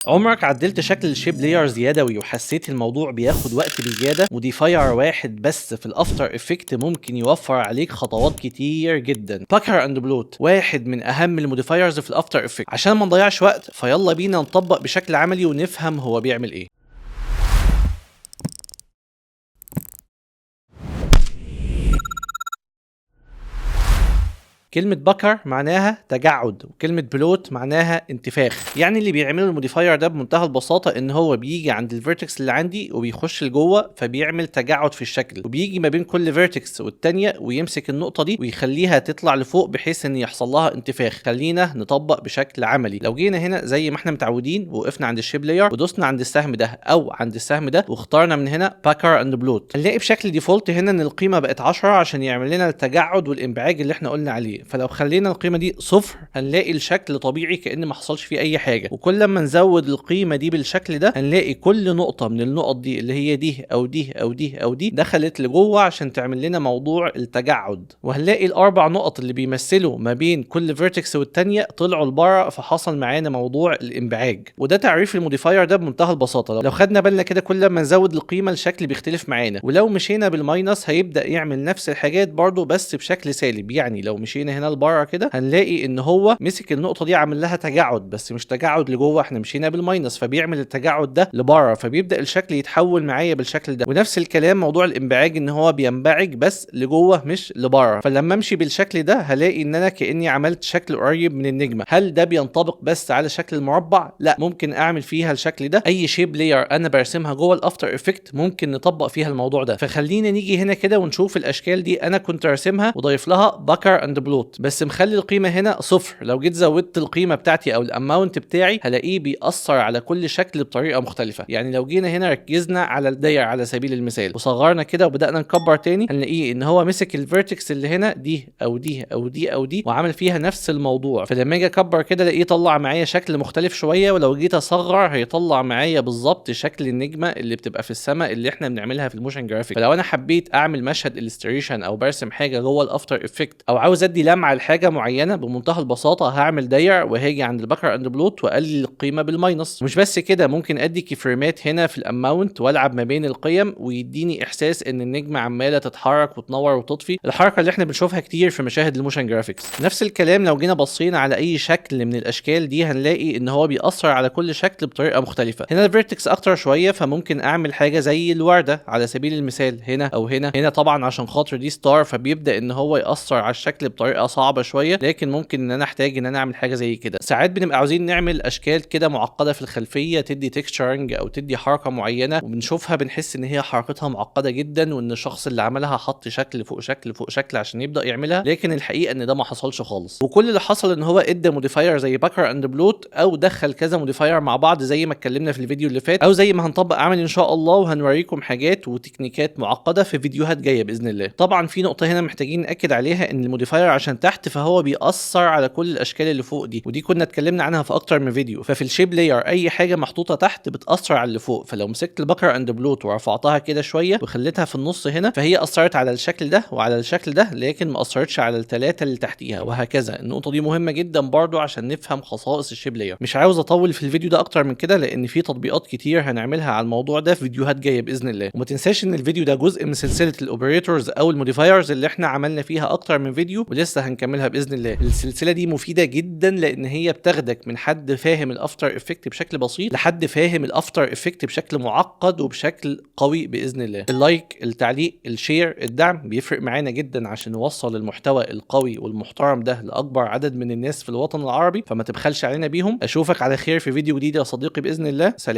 عمرك عدلت شكل الشيب لايرز يدوي وحسيت الموضوع بياخد وقت بزياده؟ موديفاير واحد بس في الافتر افكت ممكن يوفر عليك خطوات كتير جدا. باكر اند بلوت واحد من اهم الموديفايرز في الافتر افكت. عشان ما نضيعش وقت فيلا بينا نطبق بشكل عملي ونفهم هو بيعمل ايه. كلمة بكر معناها تجعد، وكلمة بلوت معناها انتفاخ. يعني اللي بيعمله الموديفاير ده بمنتهى البساطة ان هو بيجي عند الفيرتكس اللي عندي وبيخش لجوه فبيعمل تجعد في الشكل، وبيجي ما بين كل فيرتكس والتانية ويمسك النقطة دي ويخليها تطلع لفوق بحيث ان يحصل لها انتفاخ. خلينا نطبق بشكل عملي. لو جينا هنا زي ما احنا متعودين وقفنا عند الشيب لاير ودوسنا عند السهم ده او عند السهم ده واخترنا من هنا باكر اند بلوت، هنلاقي بشكل ديفولت هنا ان القيمة بقت 10 عشان يعمل لنا التجعد والانبعاج اللي احنا قلنا عليه. فلو خلينا القيمه دي صفر هنلاقي الشكل طبيعي كأن ما حصلش فيه اي حاجه. وكل ما نزود القيمه دي بالشكل ده هنلاقي كل نقطه من النقط دي اللي هي دي او دي او دي او دي دخلت لجوه عشان تعمل لنا موضوع التجعد. وهنلاقي الاربع نقط اللي بيمثلوا ما بين كل فيرتكس والتانيه طلعوا لبره فحصل معانا موضوع الانبعاج. وده تعريف الموديفاير ده بمنتهى البساطه. لو خدنا بالنا كده كل ما نزود القيمه الشكل بيختلف معانا، ولو مشينا بالماينس هيبدا يعمل نفس الحاجات برضو بس بشكل سالب. يعني لو مشينا هنا لبره كده هنلاقي ان هو مسك النقطه دي عمل لها تجعد، بس مش تجعد لجوه، احنا مشينا بالماينس فبيعمل التجعد ده لبره فبيبدا الشكل يتحول معايا بالشكل ده. ونفس الكلام موضوع الانبعاج ان هو بينبعج بس لجوه مش لبره. فلما امشي بالشكل ده هلاقي ان انا كاني عملت شكل قريب من النجمه. هل ده بينطبق بس على شكل المربع؟ لا، ممكن اعمل فيها الشكل ده اي شيب لاير انا برسمها جوه الافتر افكت ممكن نطبق فيها الموضوع ده. فخلينا نيجي هنا كده ونشوف الاشكال دي انا كنت راسمها وضايف لها باكر اند بلوت بس مخلي القيمه هنا صفر. لو جيت زودت القيمه بتاعتي او الاماونت بتاعي هلاقيه بيأثر على كل شكل بطريقه مختلفه. يعني لو جينا هنا ركزنا على الدايره على سبيل المثال وصغرنا كده وبدانا نكبر تاني هنلاقيه ان هو مسك الفيرتكس اللي هنا دي او دي او دي او دي وعمل فيها نفس الموضوع. فلما اجي اكبر كده الاقيه طلع معايا شكل مختلف شويه، ولو جيت اصغر هيطلع معايا بالظبط شكل النجمه اللي بتبقى في السماء اللي احنا بنعملها في الموشن جرافيك. فلو انا حبيت اعمل مشهد الستريشن او برسم حاجه جوه الافتر افكت او عاوز ادي لمعه لحاجه معينه بمنتهى البساطه هعمل داير وهاجي عند الباكر اند بلوت واقلل القيمه بالماينس. مش بس كده، ممكن ادي كيفريمات هنا في الاماونت والعب ما بين القيم ويديني احساس ان النجمه عماله تتحرك وتنور وتطفي، الحركه اللي احنا بنشوفها كتير في مشاهد الموشن جرافيكس. نفس الكلام لو جينا بصينا على اي شكل من الاشكال دي هنلاقي ان هو بيأثر على كل شكل بطريقه مختلفه. هنا الفيرتكس اكتر شويه فممكن اعمل حاجه زي الورده على سبيل المثال هنا او هنا طبعا عشان خاطر دي ستار فبيبدا ان هو يأثر على الشكل بطريقه صعبه شويه، لكن ممكن ان انا احتاج ان انا اعمل حاجه زي كده. ساعات بنبقى عاوزين نعمل اشكال كده معقده في الخلفيه تدي تكستشرنج او تدي حركه معينه وبنشوفها بنحس ان هي حركتها معقده جدا وان الشخص اللي عملها حط شكل فوق شكل فوق شكل عشان يبدا يعملها، لكن الحقيقه ان ده ما حصلش خالص. وكل اللي حصل ان هو ادى موديفاير زي باكر اند بلوت او دخل كذا موديفاير مع بعض زي ما اتكلمنا في الفيديو اللي فات، او زي ما هنطبق عملي ان شاء الله وهنوريكم حاجات وتكنيكات معقده في فيديوهات جايه باذن الله. طبعا في نقطه هنا محتاجين ناكد عليها ان الموديفاير عشان تحت فهو بيأثر على كل الاشكال اللي فوق دي، ودي كنا اتكلمنا عنها في اكتر من فيديو. ففي الشيب لاير اي حاجه محطوطه تحت بتأثر على اللي فوق. فلو مسكت الباكر اند بلوت ورفعتها كده شويه وخليتها في النص هنا فهي اثرت على الشكل ده وعلى الشكل ده لكن ما اثرتش على الثلاثه اللي تحتيها وهكذا. النقطه دي مهمه جدا برضو عشان نفهم خصائص الشيب لاير. مش عاوز اطول في الفيديو ده اكتر من كده لان في تطبيقات كتير هنعملها على الموضوع ده في فيديوهات جايه باذن الله. وما تنساش ان الفيديو ده جزء من سلسله الاوبريتورز او الموديفايرز اللي احنا عملنا فيها اكتر من فيديو ولسه هنكملها باذن الله. السلسله دي مفيده جدا لان هي بتاخدك من حد فاهم الافتر افكت بشكل بسيط لحد فاهم الافتر افكت بشكل معقد وبشكل قوي باذن الله. اللايك، التعليق، الشير، الدعم بيفرق معانا جدا عشان نوصل المحتوى القوي والمحترم ده لاكبر عدد من الناس في الوطن العربي، فما تبخلش علينا بيهم. اشوفك على خير في فيديو جديد يا صديقي باذن الله. سلام.